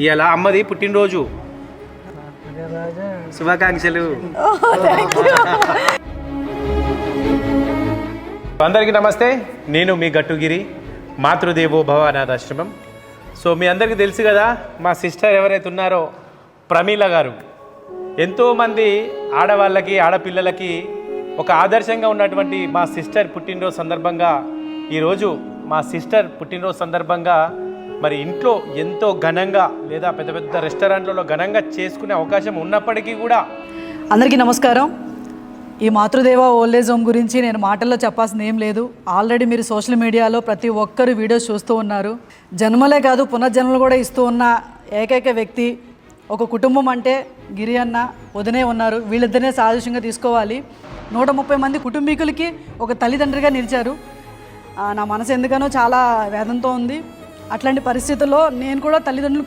ఇవాళ అమ్మది పుట్టినరోజు, శుభాకాంక్షలు. అందరికీ నమస్తే, నేను మీ గట్టుగిరి, మాతృదేవో భవ అనాథాశ్రమం. సో మీ అందరికీ తెలుసు కదా, మా సిస్టర్ ఎవరైతే ఉన్నారో ప్రమీల గారు ఎంతోమంది ఆడవాళ్ళకి ఆడపిల్లలకి ఒక ఆదర్శంగా ఉన్నటువంటి మా సిస్టర్ పుట్టినరోజు సందర్భంగా ఈరోజు మా సిస్టర్ పుట్టినరోజు సందర్భంగా మరి ఇంట్లో ఎంతో ఘనంగా లేదా పెద్ద పెద్ద రెస్టారెంట్లలో ఘనంగా చేసుకునే అవకాశం ఉన్నప్పటికీ కూడా అందరికీ నమస్కారం. ఈ మాతృదేవ ఓల్డేజ్ హోమ్ గురించి నేను మాటల్లో చెప్పాల్సింది ఏం లేదు. ఆల్రెడీ మీరు సోషల్ మీడియాలో ప్రతి ఒక్కరు వీడియోస్ చూస్తూ ఉన్నారు. జన్మలే కాదు పునర్జన్మలు కూడా ఇస్తూ ఉన్న ఏకైక వ్యక్తి, ఒక కుటుంబం అంటే గిరి అన్న వదినే ఉన్నారు. వీళ్ళిద్దరినే సాదృశ్యంగా తీసుకోవాలి. 130 మంది కుటుంబీకులకి ఒక తల్లిదండ్రిగా నిలిచారు. నా మనసు ఎందుకనో చాలా వేదంతో ఉంది. అట్లాంటి పరిస్థితుల్లో నేను కూడా తల్లిదండ్రులు